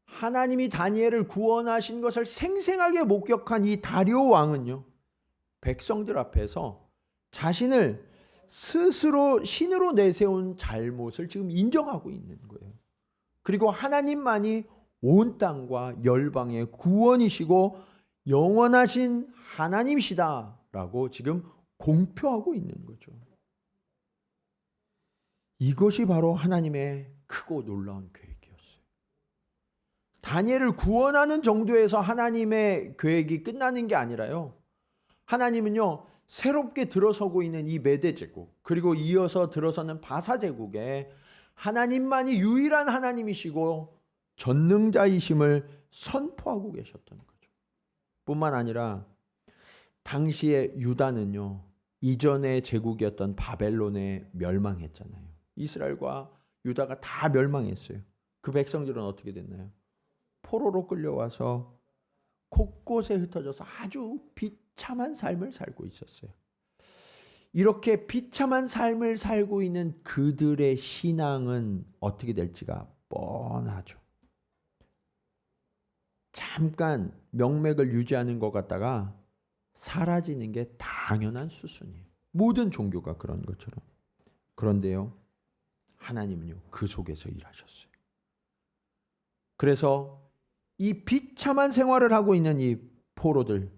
하나님이 다니엘을 구원하신 것을 생생하게 목격한 이 다리오 왕은요, 백성들 앞에서 자신을 스스로 신으로 내세운 잘못을 지금 인정하고 있는 거예요. 그리고 하나님만이 온 땅과 열방의 구원이시고 영원하신 하나님이시다라고 지금 공표하고 있는 거죠. 이것이 바로 하나님의 크고 놀라운 계획이었어요. 다니엘을 구원하는 정도에서 하나님의 계획이 끝나는 게 아니라요, 하나님은요, 새롭게 들어서고 있는 이 메대 제국, 그리고 이어서 들어서는 바사 제국에 하나님만이 유일한 하나님이시고 전능자이심을 선포하고 계셨던 거죠. 뿐만 아니라 당시에 유다는요, 이전의 제국이었던 바벨론에 멸망했잖아요. 이스라엘과 유다가 다 멸망했어요. 그 백성들은 어떻게 됐나요? 포로로 끌려와서 곳곳에 흩어져서 아주 비참한 삶을 살고 있었어요. 이렇게 비참한 삶을 살고 있는 그들의 신앙은 어떻게 될지가 뻔하죠. 잠깐 명맥을 유지하는 것 같다가 사라지는 게 당연한 수순이에요. 모든 종교가 그런 것처럼. 그런데요, 하나님은요, 그 속에서 일하셨어요. 그래서 이 비참한 생활을 하고 있는 이 포로들,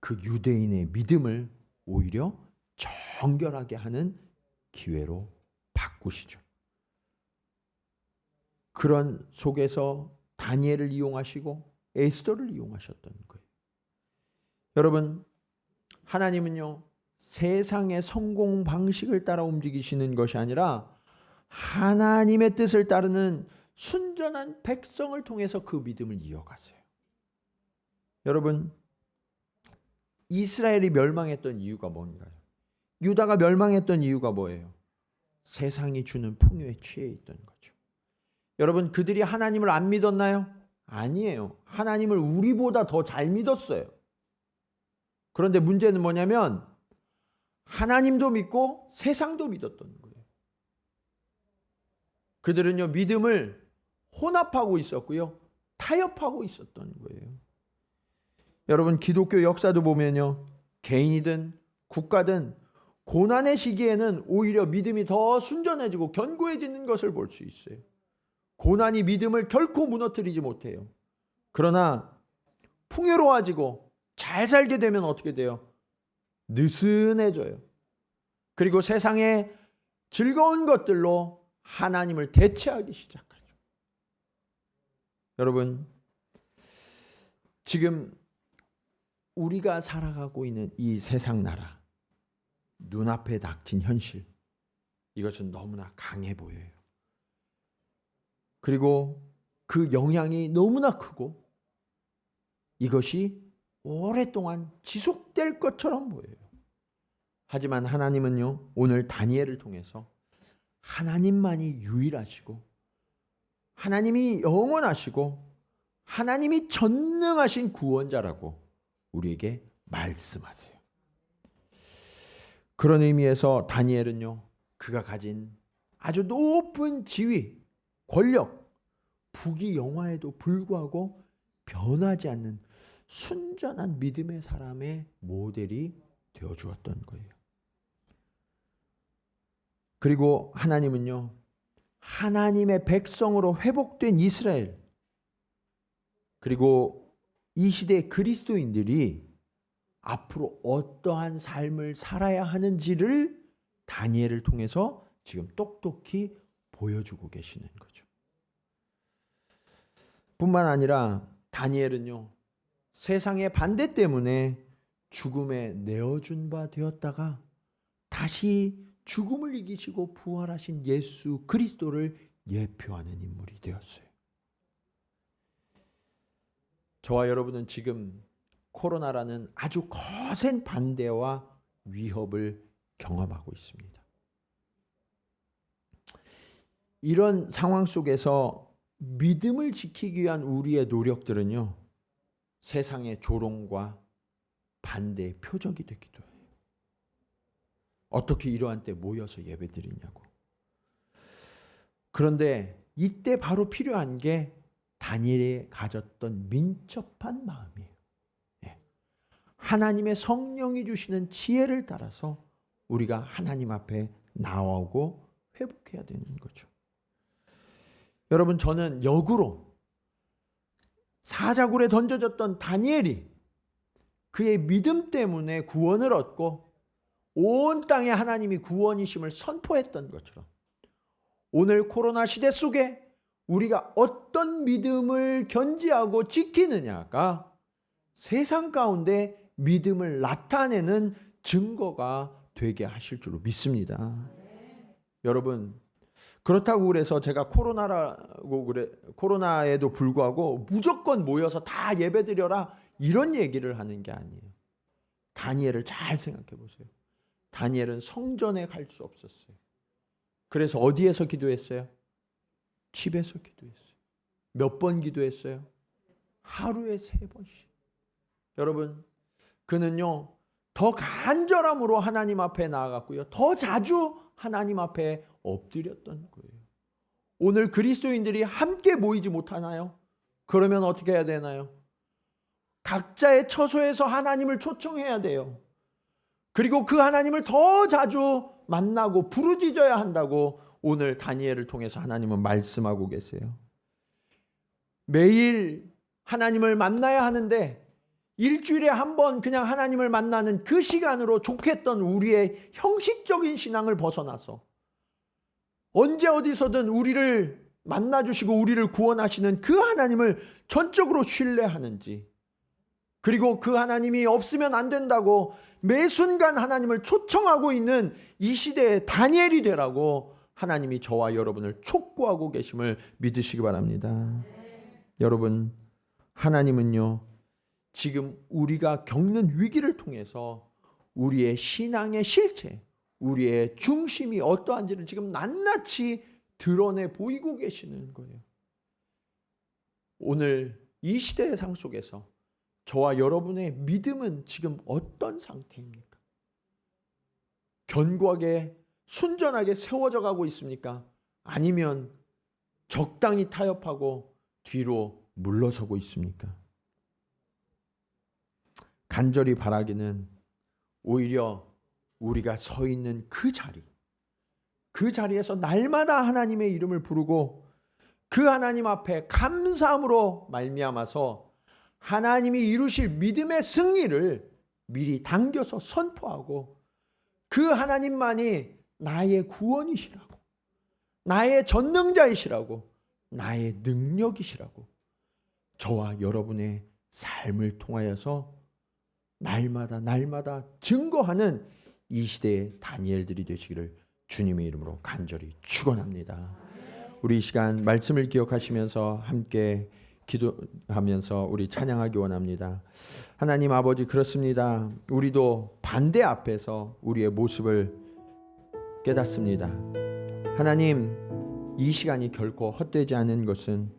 그 유대인의 믿음을 오히려 정결하게 하는 기회로 바꾸시죠. 그런 속에서 다니엘을 이용하시고 에스더를 이용하셨던 거예요. 여러분, 하나님은요, 세상의 성공 방식을 따라 움직이시는 것이 아니라 하나님의 뜻을 따르는 순전한 백성을 통해서 그 믿음을 이어가세요. 여러분, 이스라엘이 멸망했던 이유가 뭔가요? 유다가 멸망했던 이유가 뭐예요? 세상이 주는 풍요에 취해 있던 거죠. 여러분, 그들이 하나님을 안 믿었나요? 아니에요. 하나님을 우리보다 더 잘 믿었어요. 그런데 문제는 뭐냐면 하나님도 믿고 세상도 믿었던 거예요. 그들은요, 믿음을 혼합하고 있었고요, 타협하고 있었던 거예요. 여러분, 기독교 역사도 보면요, 개인이든 국가든 고난의 시기에는 오히려 믿음이 더 순전해지고 견고해지는 것을 볼 수 있어요. 고난이 믿음을 결코 무너뜨리지 못해요. 그러나 풍요로워지고 잘 살게 되면 어떻게 돼요? 느슨해져요. 그리고 세상의 즐거운 것들로 하나님을 대체하기 시작하죠. 여러분, 지금 우리가 살아가고 있는 이 세상 나라, 눈앞에 닥친 현실, 이것은 너무나 강해 보여요. 그리고 그 영향이 너무나 크고 이것이 오랫동안 지속될 것처럼 보여요. 하지만 하나님은요, 오늘 다니엘을 통해서 하나님만이 유일하시고 하나님이 영원하시고 하나님이 전능하신 구원자라고 우리에게 말씀하세요. 그런 의미에서 다니엘은요, 그가 가진 아주 높은 지위, 권력, 부귀영화에도 불구하고 변하지 않는 순전한 믿음의 사람의 모델이 되어주었던 거예요. 그리고 하나님은요, 하나님의 백성으로 회복된 이스라엘, 그리고 이 시대의 그리스도인들이 앞으로 어떠한 삶을 살아야 하는지를 다니엘을 통해서 지금 똑똑히 보여주고 계시는 거죠. 뿐만 아니라 다니엘은요, 세상의 반대 때문에 죽음에 내어준 바 되었다가 다시 죽음을 이기시고 부활하신 예수 그리스도를 예표하는 인물이 되었어요. 저와 여러분은 지금 코로나라는 아주 거센 반대와 위협을 경험하고 있습니다. 이런 상황 속에서 믿음을 지키기 위한 우리의 노력들은요, 세상의 조롱과 반대의 표적이 되기도 해요. 어떻게 이러한 때 모여서 예배드리냐고. 그런데 이때 바로 필요한 게 다니엘이 가졌던 민첩한 마음이에요. 하나님의 성령이 주시는 지혜를 따라서 우리가 하나님 앞에 나오고 회복해야 되는 거죠. 여러분, 저는 역으로 사자굴에 던져졌던 다니엘이 그의 믿음 때문에 구원을 얻고 온 땅에 하나님이 구원이심을 선포했던 것처럼 오늘 코로나 시대 속에 우리가 어떤 믿음을 견지하고 지키느냐가 세상 가운데 믿음을 나타내는 증거가 되게 하실 줄로 믿습니다. 여러분, 그렇다고 그래서 제가 코로나에도 불구하고 무조건 모여서 다 예배드려라 이런 얘기를 하는 게 아니에요. 다니엘을 잘 생각해 보세요. 다니엘은 성전에 갈 수 없었어요. 그래서 어디에서 기도했어요? 집에서 기도했어요. 몇 번 기도했어요? 하루에 3번씩. 여러분, 그는요 더 간절함으로 하나님 앞에 나아갔고요, 더 자주 하나님 앞에 엎드렸던 거예요. 오늘 그리스도인들이 함께 모이지 못하나요? 그러면 어떻게 해야 되나요? 각자의 처소에서 하나님을 초청해야 돼요. 그리고 그 하나님을 더 자주 만나고 부르짖어야 한다고 오늘 다니엘을 통해서 하나님은 말씀하고 계세요. 매일 하나님을 만나야 하는데 일주일에 한 번 그냥 하나님을 만나는 그 시간으로 족했던 우리의 형식적인 신앙을 벗어나서 언제 어디서든 우리를 만나주시고 우리를 구원하시는 그 하나님을 전적으로 신뢰하는지, 그리고 그 하나님이 없으면 안 된다고 매 순간 하나님을 초청하고 있는 이 시대의 다니엘이 되라고 하나님이 저와 여러분을 촉구하고 계심을 믿으시기 바랍니다. 여러분, 하나님은요 지금 우리가 겪는 위기를 통해서 우리의 신앙의 실체, 우리의 중심이 어떠한지를 지금 낱낱이 드러내 보이고 계시는 거예요. 오늘 이 시대의 상 속에서 저와 여러분의 믿음은 지금 어떤 상태입니까? 견고하게 순전하게 세워져 가고 있습니까? 아니면 적당히 타협하고 뒤로 물러서고 있습니까? 간절히 바라기는 오히려 우리가 서 있는 그 자리에서 날마다 하나님의 이름을 부르고 그 하나님 앞에 감사함으로 말미암아서 하나님이 이루실 믿음의 승리를 미리 당겨서 선포하고 그 하나님만이 나의 구원이시라고, 나의 전능자이시라고, 나의 능력이시라고 저와 여러분의 삶을 통하여서 날마다 증거하는 이 시대의 다니엘들이 되시기를 주님의 이름으로 간절히 축원합니다. 우리 이 시간 말씀을 기억하시면서 함께 기도하면서 우리 찬양하기 원합니다. 하나님 아버지, 그렇습니다. 우리도 반대 앞에서 우리의 모습을 깨닫습니다. 하나님, 이 시간이 결코 헛되지 않은 것은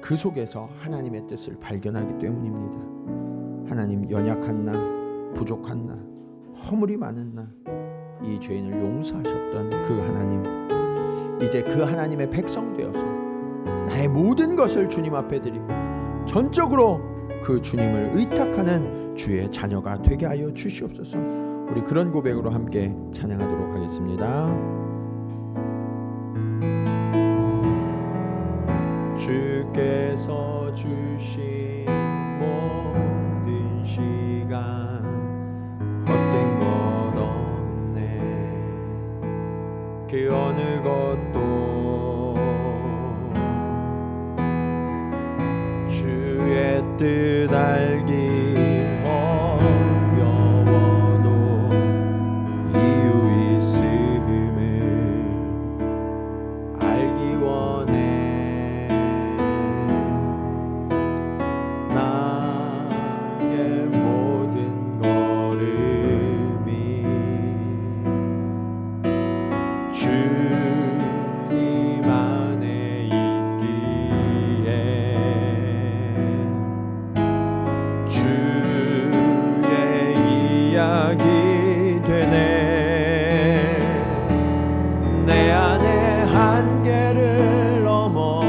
그 속에서 하나님의 뜻을 발견하기 때문입니다. 하나님, 연약한 나, 부족한 나, 허물이 많은 나, 이 죄인을 용서하셨던 그 하나님, 이제 그 하나님의 백성 되어서 나의 모든 것을 주님 앞에 드리고 전적으로 그 주님을 의탁하는 주의 자녀가 되게 하여 주시옵소서. 우리 그런 고백으로 함께 찬양하도록 하겠습니다. 주께서 주신 모든 시간 헛된 것 없네. 그 어느 것도 주의 뜻 알기 어려워도 이유 있음을 알기 원해. 나의 모든 걸음이 주님 안에 있기에 주의 이야기 되네. 내 안에 한계를 넘어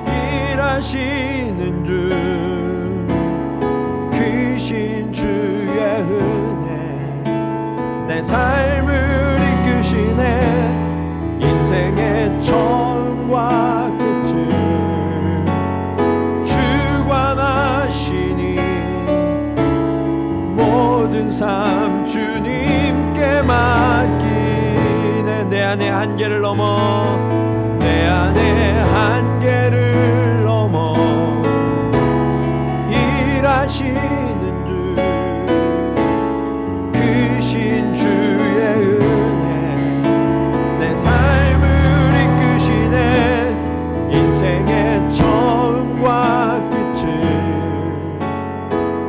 일하시는 주, 크신 주의 은혜 내 삶을 이끄시네. 인생의 처음과 끝을 주관하시니 모든 삶 주님께 맡기네. 내 안에 한계를 넘어, 내 안에 한계를 넘어 일하시는 주, 크신 주의 은혜 내 삶을 이끄시네. 인생의 처음과 끝을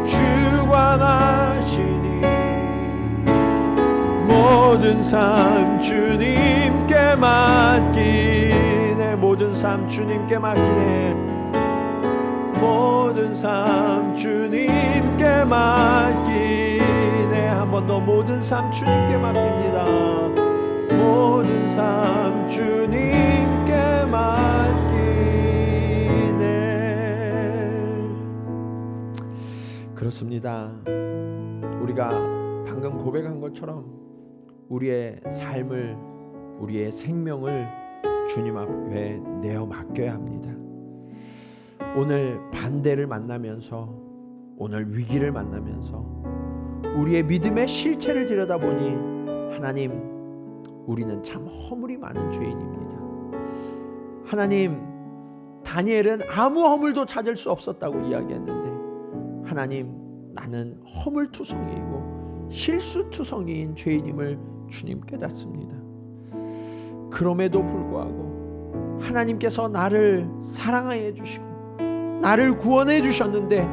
주관하시니 모든 삶 주님께 맡기네. 맡기네. 모든 삶 주님께 맡기네. 모든 삶 주님께 맡기네. 한 번 더 모든 삶 주님께 맡깁니다. 모든 삶 주님께 맡기네. 그렇습니다. 우리가 방금 고백한 것처럼 우리의 삶을, 우리의 생명을 주님 앞에 내어 맡겨야 합니다. 오늘 반대를 만나면서, 오늘 위기를 만나면서 우리의 믿음의 실체를 들여다보니 하나님, 우리는 참 허물이 많은 죄인입니다. 하나님, 다니엘은 아무 허물도 찾을 수 없었다고 이야기했는데 하나님, 나는 허물투성이이고 실수투성이인 죄인임을 주님 깨닫습니다. 그럼에도 불구하고 하나님께서 나를 사랑해 주시고 나를 구원해 주셨는데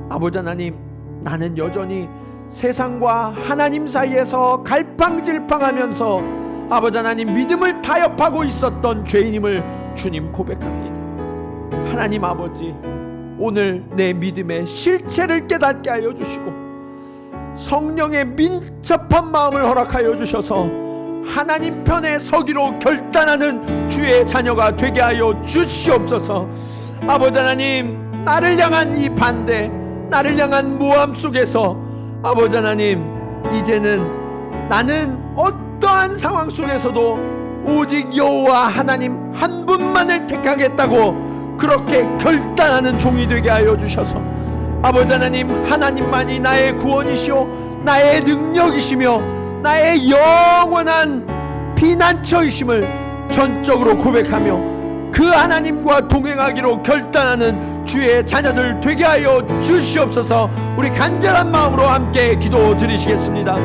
아버지 하나님, 나는 여전히 세상과 하나님 사이에서 갈팡질팡하면서 아버지 하나님 믿음을 타협하고 있었던 죄인임을 주님 고백합니다. 하나님 아버지, 오늘 내 믿음의 실체를 깨닫게 하여 주시고 성령의 민첩한 마음을 허락하여 주셔서 하나님 편에 서기로 결단하는 주의 자녀가 되게 하여 주시옵소서. 아버지 하나님, 나를 향한 이 반대, 나를 향한 모함 속에서 아버지 하나님, 이제는 나는 어떠한 상황 속에서도 오직 여호와 하나님 한 분만을 택하겠다고 그렇게 결단하는 종이 되게 하여 주셔서 아버지 하나님, 하나님만이 나의 구원이시오 나의 능력이시며 나의 영원한 피난처이심을 전적으로 고백하며 그 하나님과 동행하기로 결단하는 주의 자녀들 되게 하여 주시옵소서. 우리 간절한 마음으로 함께 기도 드리시겠습니다.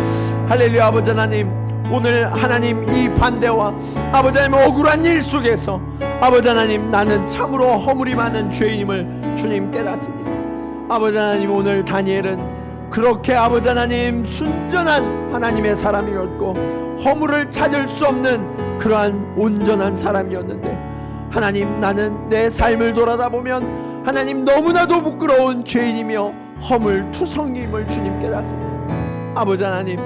할렐루야. 아버지 하나님, 오늘 하나님 이 반대와 아버지 하나님 억울한 일 속에서 아버지 하나님, 나는 참으로 허물이 많은 죄인임을 주님 깨닫습니다. 아버지 하나님, 오늘 다니엘은 그렇게 아버지 하나님 순전한 하나님의 사람이었고 허물을 찾을 수 없는 그러한 온전한 사람이었는데 하나님, 나는 내 삶을 돌아다보면 하나님 너무나도 부끄러운 죄인이며 허물투성이임을 주님 깨닫습니다. 아버지 하나님,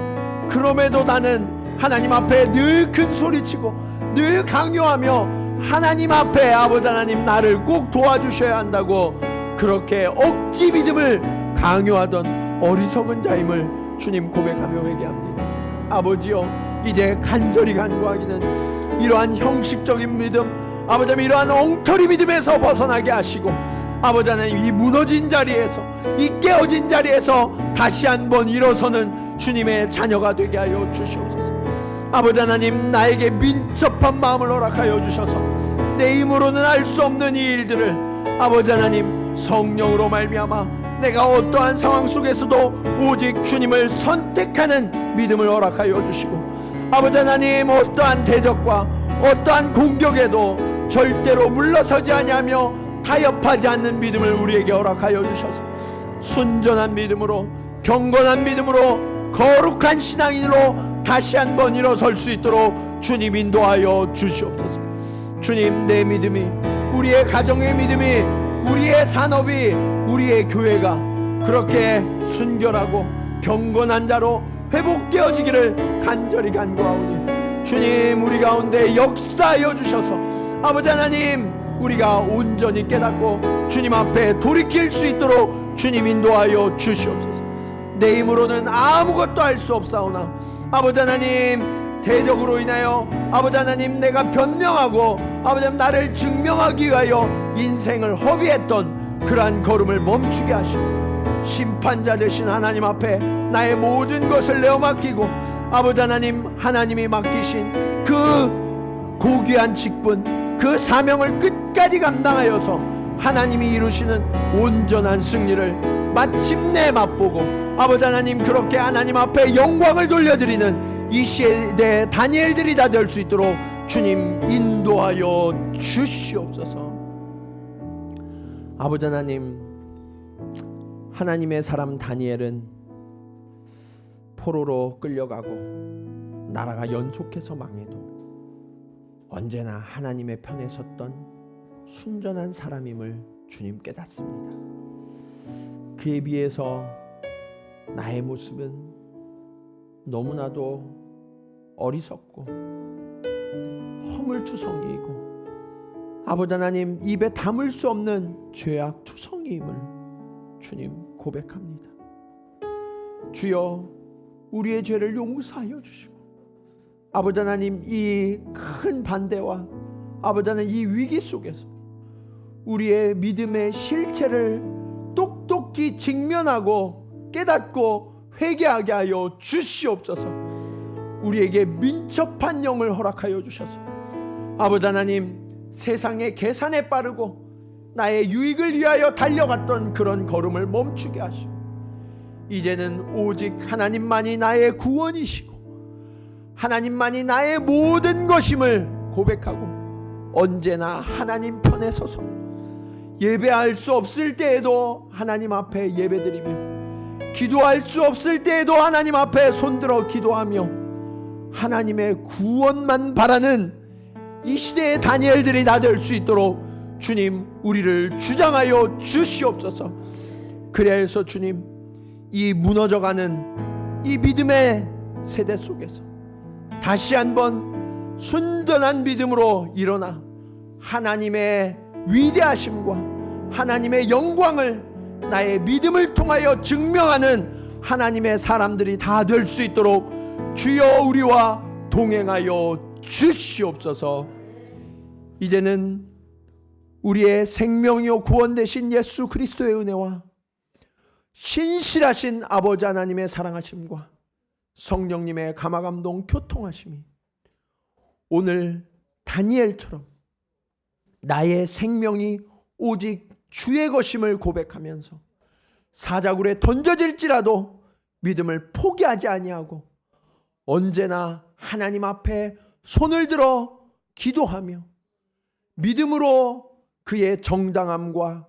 그럼에도 나는 하나님 앞에 늘 큰 소리치고 늘 강요하며 하나님 앞에 아버지 하나님 나를 꼭 도와주셔야 한다고 그렇게 억지 믿음을 강요하던 어리석은 자임을 주님 고백하며 회개합니다. 아버지여, 이제 간절히 간구하기는 이러한 형식적인 믿음, 아버지 하나님 이러한 엉터리 믿음에서 벗어나게 하시고 아버지 하나님 이 무너진 자리에서, 이 깨어진 자리에서 다시 한번 일어서는 주님의 자녀가 되게 하여 주시옵소서. 아버지 하나님, 나에게 민첩한 마음을 허락하여 주셔서 내 힘으로는 알 수 없는 이 일들을 아버지 하나님 성령으로 말미암아 내가 어떠한 상황 속에서도 오직 주님을 선택하는 믿음을 허락하여 주시고 아버지 하나님, 어떠한 대적과 어떠한 공격에도 절대로 물러서지 아니하며 타협하지 않는 믿음을 우리에게 허락하여 주셔서 순전한 믿음으로, 경건한 믿음으로, 거룩한 신앙인으로 다시 한번 일어설 수 있도록 주님 인도하여 주시옵소서. 주님, 내 믿음이, 우리의 가정의 믿음이, 우리의 산업이, 우리의 교회가 그렇게 순결하고 경건한 자로 회복되어지기를 간절히 간구하오니 주님, 우리 가운데 역사하여 주셔서 아버지 하나님, 우리가 온전히 깨닫고 주님 앞에 돌이킬 수 있도록 주님 인도하여 주시옵소서. 내 힘으로는 아무것도 할 수 없사오나 아버지 하나님, 대적으로 인하여 아버지 하나님 내가 변명하고 아버지 하나님 나를 증명하기 위하여 인생을 허비했던 그러한 걸음을 멈추게 하시고 심판자 되신 하나님 앞에 나의 모든 것을 내어 맡기고 아버지 하나님, 하나님이 맡기신 그 고귀한 직분, 그 사명을 끝까지 감당하여서 하나님이 이루시는 온전한 승리를 마침내 맛보고 아버지 하나님, 그렇게 하나님 앞에 영광을 돌려드리는 이 시대 다니엘들이 다 될 수 있도록 주님 인도하여 주시옵소서. 아버지 하나님, 하나님의 사람 다니엘은 포로로 끌려가고 나라가 연속해서 망해도 언제나 하나님의 편에 섰던 순전한 사람임을 주님 깨닫습니다. 그에 비해서 나의 모습은 너무나도 어리석고 허물투성이이고 아버지 하나님 입에 담을 수 없는 죄악투성이임을 주님 고백합니다. 주여 우리의 죄를 용서하여 주시고 아버지 하나님 이 큰 반대와 아버지 하나님 이 위기 속에서 우리의 믿음의 실체를 똑똑히 직면하고 깨닫고 회개하게 하여 주시옵소서. 우리에게 민첩한 영을 허락하여 주셔서 아버지 하나님 세상의 계산에 빠르고 나의 유익을 위하여 달려갔던 그런 걸음을 멈추게 하시고 이제는 오직 하나님만이 나의 구원이시고 하나님만이 나의 모든 것임을 고백하고 언제나 하나님 편에 서서 예배할 수 없을 때에도 하나님 앞에 예배드리며 기도할 수 없을 때에도 하나님 앞에 손들어 기도하며 하나님의 구원만 바라는 이 시대의 다니엘들이 다 될 수 있도록 주님 우리를 주장하여 주시옵소서. 그래서 주님 이 무너져가는 이 믿음의 세대 속에서 다시 한번 순전한 믿음으로 일어나 하나님의 위대하심과 하나님의 영광을 나의 믿음을 통하여 증명하는 하나님의 사람들이 다 될 수 있도록 주여 우리와 동행하여 주시옵소서. 이제는 우리의 생명이요 구원 되신 예수 그리스도의 은혜와 신실하신 아버지 하나님의 사랑하심과 성령님의 감화감동 교통하심이 오늘 다니엘처럼 나의 생명이 오직 주의 것임을 고백하면서 사자굴에 던져질지라도 믿음을 포기하지 아니하고 언제나 하나님 앞에 손을 들어 기도하며 믿음으로 그의 정당함과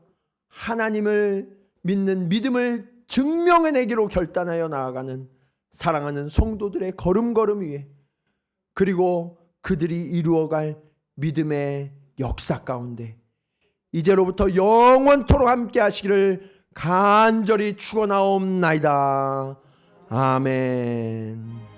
하나님을 믿는 믿음을 증명해내기로 결단하여 나아가는 사랑하는 성도들의 걸음걸음 위에 그리고 그들이 이루어갈 믿음의 역사 가운데 이제로부터 영원토록 함께 하시기를 간절히 축원하옵나이다. 아멘.